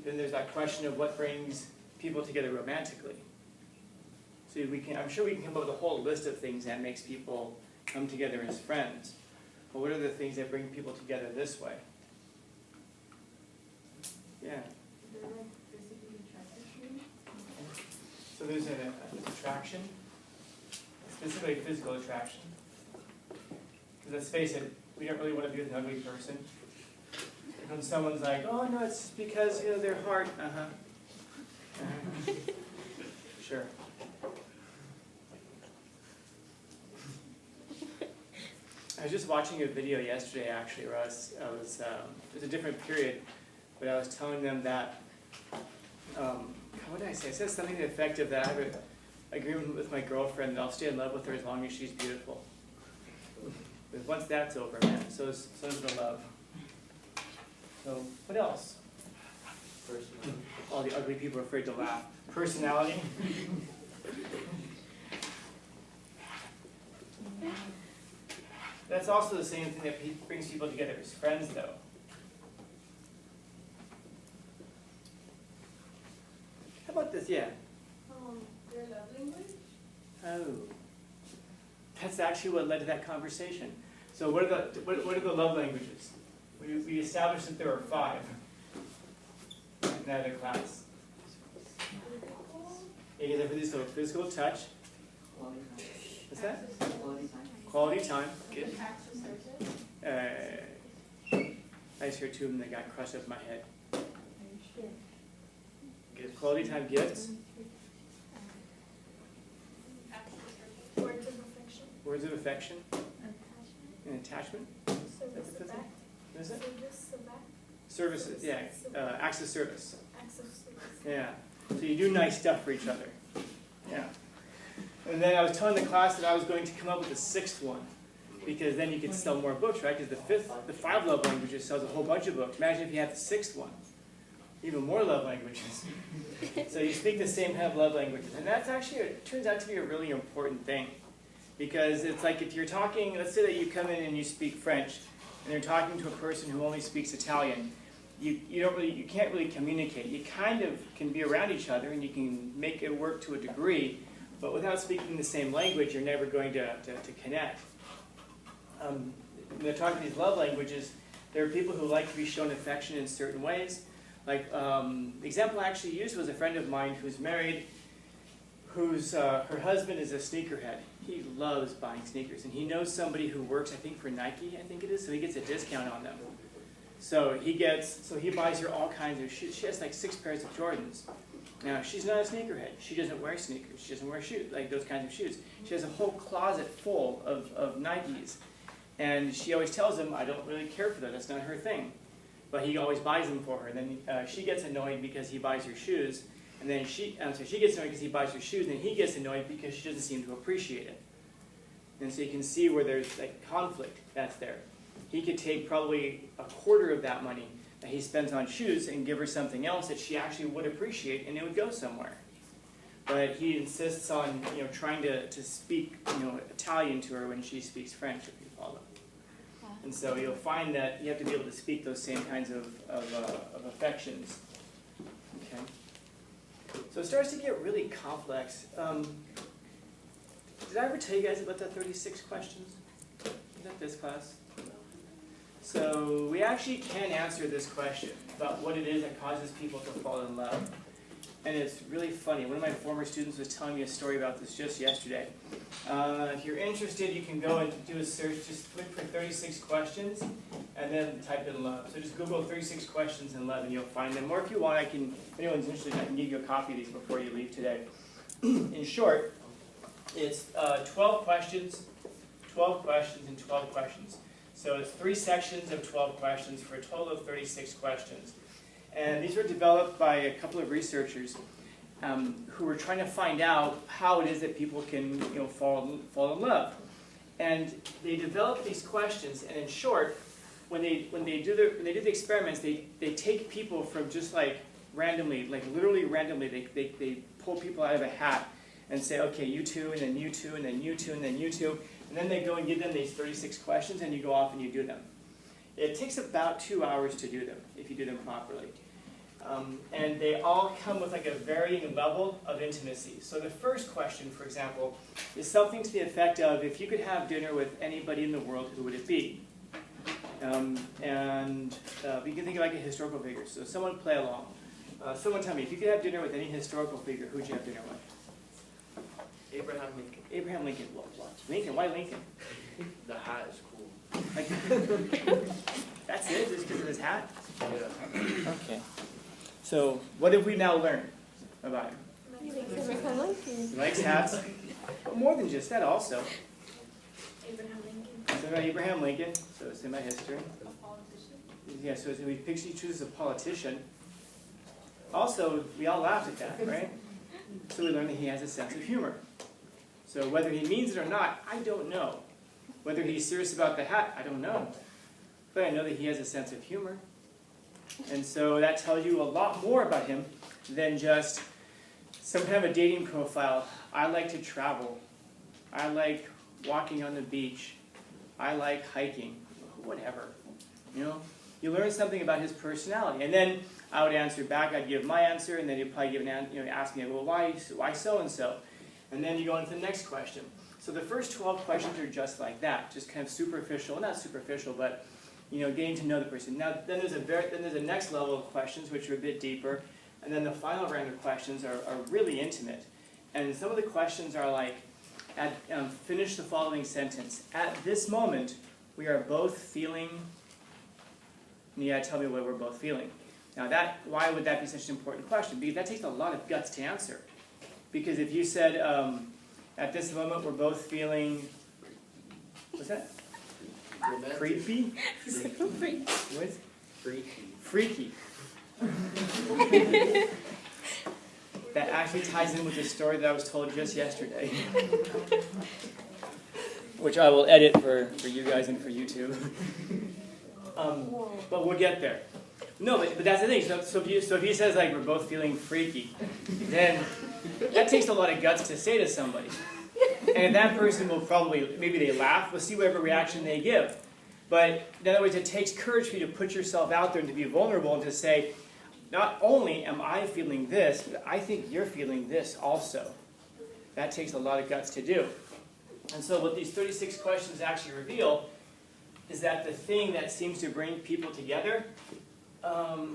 then there's that question of what brings people together romantically. So I'm sure we can come up with a whole list of things that makes people come together as friends. But what are the things that bring people together this way? Yeah. They're like physically attracted to you. So there's an attraction, specifically physical attraction. Because let's face it, we don't really want to be with an ugly person. When someone's like, oh no, it's just because their heart, Sure. I was just watching a video yesterday, actually, where it was a different period, but I was telling them that, what did I say? I said something to the effect of that I have an agreement with my girlfriend that I'll stay in love with her as long as she's beautiful. But once that's over, man, so is the love. So, what else? Personality. All the ugly people are afraid to laugh. Personality. That's also the same thing that brings people together as friends, though. How about this? Yeah. Their love language? Oh. That's actually what led to that conversation. So what are the love languages? We established that there are 5 in that other class. Yeah, you guys have these, so physical touch. What's that? Quality time. Good. I just heard 2 of them that got crushed up my head. Good. Quality time, gifts. Words of affection. Words of affection. And attachment. Service of act. What is it? Service of act. Services, yeah. Acts of service. Acts of service. Yeah. So you do nice stuff for each other. Yeah. And then I was telling the class that I was going to come up with a 6th one, because then you could sell more books, right? Because the 5 love languages sells a whole bunch of books. Imagine if you had the 6th one. Even more love languages. So you speak the same kind of love languages. And that's actually, it turns out to be a really important thing. Because it's like if you're talking, let's say that you come in and you speak French, and you're talking to a person who only speaks Italian, you can't really communicate. You kind of can be around each other and you can make it work to a degree, but without speaking the same language, you're never going to connect. When they're talking these love languages, there are people who like to be shown affection in certain ways. Like, the example I actually used was a friend of mine who's married, whose her husband is a sneakerhead. He loves buying sneakers, and he knows somebody who works, I think, for Nike, I think it is, so he gets a discount on them. So he buys her all kinds of shoes. She has like 6 pairs of Jordans. Now, she's not a sneakerhead. She doesn't wear sneakers. She doesn't wear shoes, like those kinds of shoes. She has a whole closet full of Nikes. And she always tells him, I don't really care for that. That's not her thing. But he always buys them for her. And then she gets annoyed because he buys her shoes. And then she gets annoyed because he buys her shoes. And then he gets annoyed because she doesn't seem to appreciate it. And so you can see where there's like conflict that's there. He could take probably a quarter of that money that he spends on shoes and give her something else that she actually would appreciate, and it would go somewhere. But he insists on trying to speak Italian to her when she speaks French, if you follow. And so you'll find that you have to be able to speak those same kinds of affections. Okay. So it starts to get really complex. Did I ever tell you guys about the 36 questions? Is that this class? So we actually can answer this question about what it is that causes people to fall in love. And it's really funny. One of my former students was telling me a story about this just yesterday. If you're interested, you can go and do a search. Just look for 36 questions and then type in love. So just Google 36 questions in love and you'll find them. Or if you want, if anyone's interested, I can give you a copy of these before you leave today. In short, it's 12 questions, and 12 questions. So it's 3 sections of 12 questions for a total of 36 questions. And these were developed by a couple of researchers who were trying to find out how it is that people can fall in love. And they developed these questions, and in short, when they do the experiments, they take people from just like randomly, like literally randomly, they pull people out of a hat and say, okay, you two, and then you two, and then you two, and then you two. And then they go and give them these 36 questions, and you go off and you do them. It takes about 2 hours to do them, if you do them properly. And they all come with like a varying level of intimacy. So the first question, for example, is something to the effect of, if you could have dinner with anybody in the world, who would it be? You can think of like a historical figure. So someone play along. Someone tell me, if you could have dinner with any historical figure, who would you have dinner with? Abraham Lincoln. Abraham Lincoln. What? Lincoln? Why Lincoln? The hat is cool. Like, that's it? Just because of his hat? Yeah. Okay. So, what have we now learned about him? Lincoln. He likes hats. But more than just that, also. Abraham Lincoln. So about Abraham Lincoln. So it's in my history. A politician. Yeah, so he chooses a politician. Also, we all laughed at that, right? So we learned that he has a sense of humor. So whether he means it or not, I don't know. Whether he's serious about the hat, I don't know. But I know that he has a sense of humor. And so that tells you a lot more about him than just some kind of a dating profile. I like to travel. I like walking on the beach. I like hiking. Whatever. You know? You learn something about his personality. And then I would answer back. I'd give my answer, and then he'd probably give ask me, well, why so-and-so? And then you go into the next question. So the first 12 questions are just like that, just kind of superficial. Well, not superficial, but getting to know the person. Now, then there's a next level of questions which are a bit deeper, and then the final round of questions are really intimate. And some of the questions are like, finish the following sentence. At this moment, we are both feeling. And you gotta tell me what we're both feeling. Now, why would that be such an important question? Because that takes a lot of guts to answer. Because if you said, at this moment, we're both feeling, what's that? Romantic. Creepy? Freaky. What? Freaky. Freaky. That actually ties in with the story that I was told just yesterday. Which I will edit for you guys and for you too. But we'll get there. No, but that's the thing. So if he says, like, we're both feeling freaky, then that takes a lot of guts to say to somebody. And that person will probably, maybe they laugh, we'll see whatever reaction they give. But in other words, it takes courage for you to put yourself out there and to be vulnerable and to say, not only am I feeling this, but I think you're feeling this also. That takes a lot of guts to do. And so what these 36 questions actually reveal is that the thing that seems to bring people together, I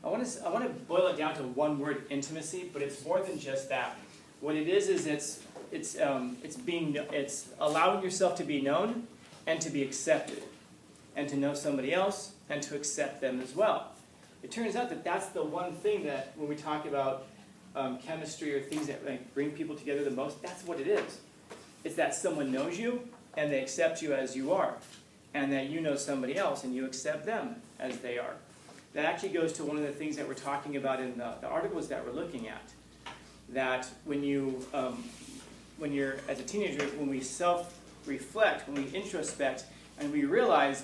want to boil it down to one word: intimacy. But it's more than just that. What it is it's allowing yourself to be known and to be accepted, and to know somebody else and to accept them as well. It turns out that that's the one thing that when we talk about chemistry or things that bring people together the most, that's what it is. It's that someone knows you and they accept you as you are, and that you know somebody else and you accept them as they are. That actually goes to one of the things that we're talking about in the articles that we're looking at. That when you're as a teenager, when we self-reflect, when we introspect, and we realize,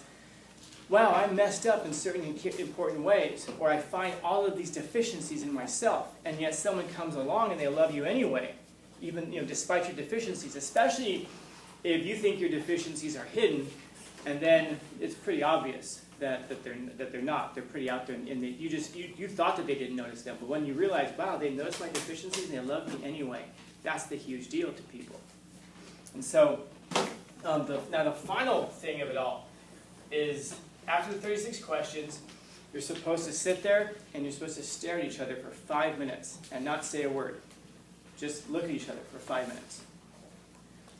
wow, I'm messed up in certain important ways, or I find all of these deficiencies in myself, and yet someone comes along and they love you anyway, even despite your deficiencies, especially if you think your deficiencies are hidden, and then it's pretty obvious that they're not. They're pretty out there, and you thought that they didn't notice them, but when you realize, wow, they noticed my deficiencies and they love me anyway, that's the huge deal to people. And so, now the final thing of it all is, after the 36 questions, you're supposed to sit there and you're supposed to stare at each other for 5 minutes and not say a word. Just look at each other for 5 minutes.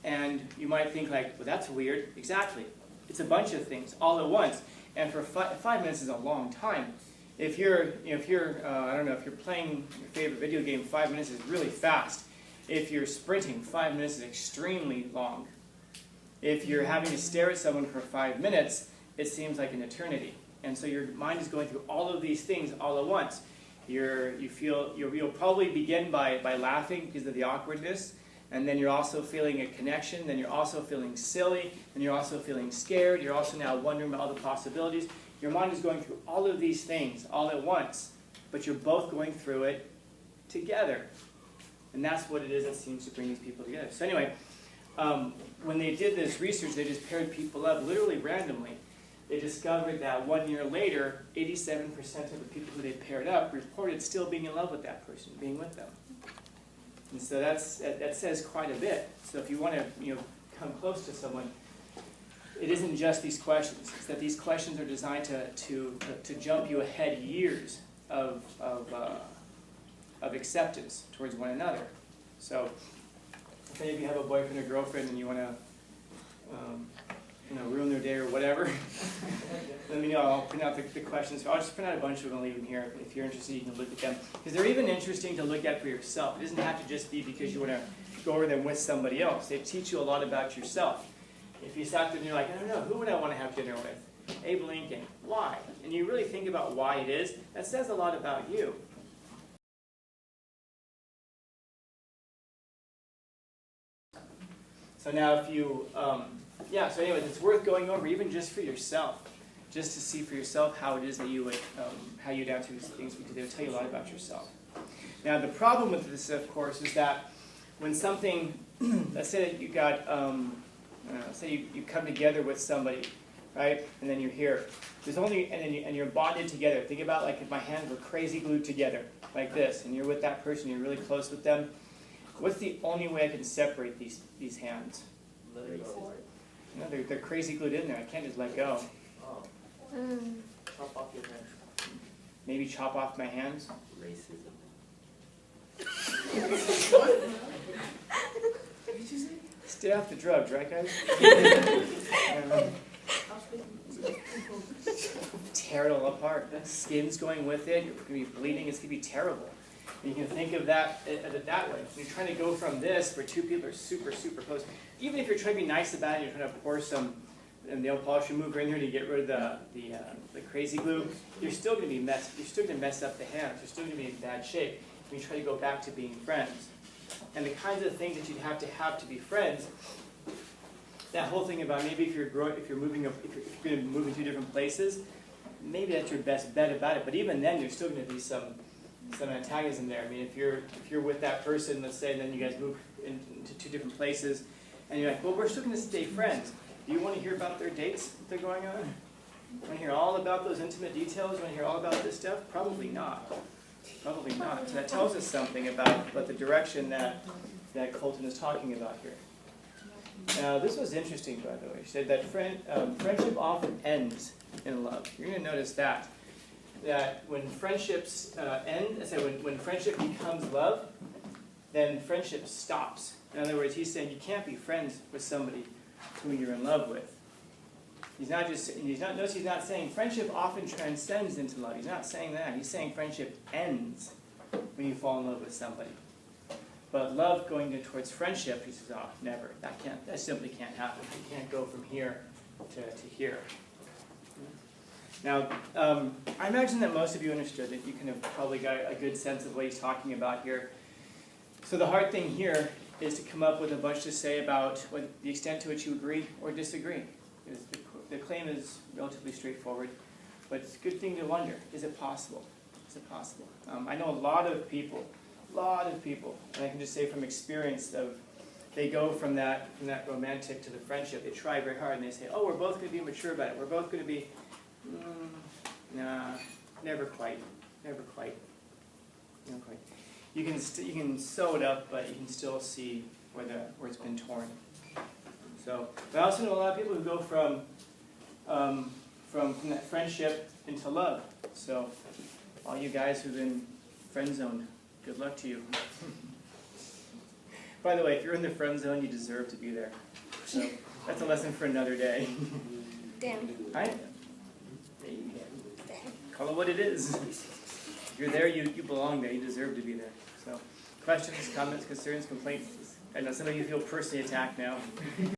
And you might think like, well, that's weird. Exactly. It's a bunch of things all at once. And for 5 minutes is a long time. If you're playing your favorite video game, 5 minutes is really fast. If you're sprinting, 5 minutes is extremely long. If you're having to stare at someone for 5 minutes, it seems like an eternity. And so your mind is going through all of these things all at once. You'll probably begin by laughing because of the awkwardness, and then you're also feeling a connection, then you're also feeling silly, and you're also feeling scared, you're also now wondering about all the possibilities. Your mind is going through all of these things all at once, but you're both going through it together. And that's what it is that seems to bring these people together. So anyway, when they did this research, they just paired people up literally randomly. they discovered that 1 year later, 87% of the people who they paired up reported still being in love with that person, being with them. And so that says quite a bit. So if you want to come close to someone, it isn't just these questions. It's that these questions are designed to jump you ahead years of acceptance towards one another. So if any of you have a boyfriend or girlfriend and you want to ruin their day or whatever, let me know. I'll print out the questions. I'll just print out a bunch of them and leave them here. If you're interested, you can look at them. Because they're even interesting to look at for yourself. It doesn't have to just be because you want to go over them with somebody else. They teach you a lot about yourself. If you sat there and you're like, I don't know, who would I want to have dinner with? Abe Lincoln. Why? And you really think about why it is, that says a lot about you. So now if you, so anyways, it's worth going over even just for yourself, just to see for yourself how it is that you would, how you'd answer these things, because they'll tell you a lot about yourself. Now the problem with this, of course, is that when something, let's say that you got, say you come together with somebody, right, and then you're here. There's only, and you're bonded together. Think about like if my hands were crazy glued together, like this, and you're with that person, you're really close with them. What's the only way I can separate these hands? Let it go. No, they're crazy glued in there. I can't just let go. Oh. Chop off your hands. Maybe chop off my hands. Racism. Stay off the drugs, right, guys? Tear it all apart. The skin's going with it. You're going to be bleeding. It's going to be terrible. And you can think of that that way. You're trying to go from this, where two people are super, super close. Even if you're trying to be nice about it, you're trying to pour some nail polish remover in there to get rid of the crazy glue. You're still going to be You're still going to mess up the hands. You're still going to be in bad shape when you try to go back to being friends. And the kinds of things that you'd have to be friends. That whole thing about maybe if you're going to move into different places, maybe that's your best bet about it. But even then, there's still going to be some antagonism there. I mean, if you're with that person, let's say, and then you guys move into two different places, and you're like, well, we're still going to stay friends. Do you want to hear about their dates that they're going on? Want to hear all about those intimate details? Want to hear all about this stuff? Probably not. Probably not. So that tells us something about the direction that Colton is talking about here. Now, this was interesting, by the way. She said that friendship often ends in love. You're going to notice that when friendships end, when friendship becomes love, then friendship stops. In other words, he's saying you can't be friends with somebody who you're in love with. Notice he's not saying friendship often transcends into love. He's not saying that. He's saying friendship ends when you fall in love with somebody. But love going towards friendship, he says, oh, never. That simply can't happen. You can't go from here to here. Now, I imagine that most of you understood it. You can have probably got a good sense of what he's talking about here. So the hard thing here is to come up with a bunch to say about the extent to which you agree or disagree. The claim is relatively straightforward, but it's a good thing to wonder, is it possible? Is it possible? I know a lot of people, and I can just say from experience, they go from that romantic to the friendship. They try very hard, and they say, oh, we're both going to be mature about it. We're both going to be, nah, never quite. Never quite. You can sew it up, but you can still see where it's been torn. So, but I also know a lot of people who go from that friendship into love. So, all you guys who've been friend zoned, good luck to you. By the way, if you're in the friend zone, you deserve to be there. So that's a lesson for another day. Damn. Call it what it is. If you're there, you belong there. You deserve to be there. So, questions, comments, concerns, complaints? I know some of you feel personally attacked now.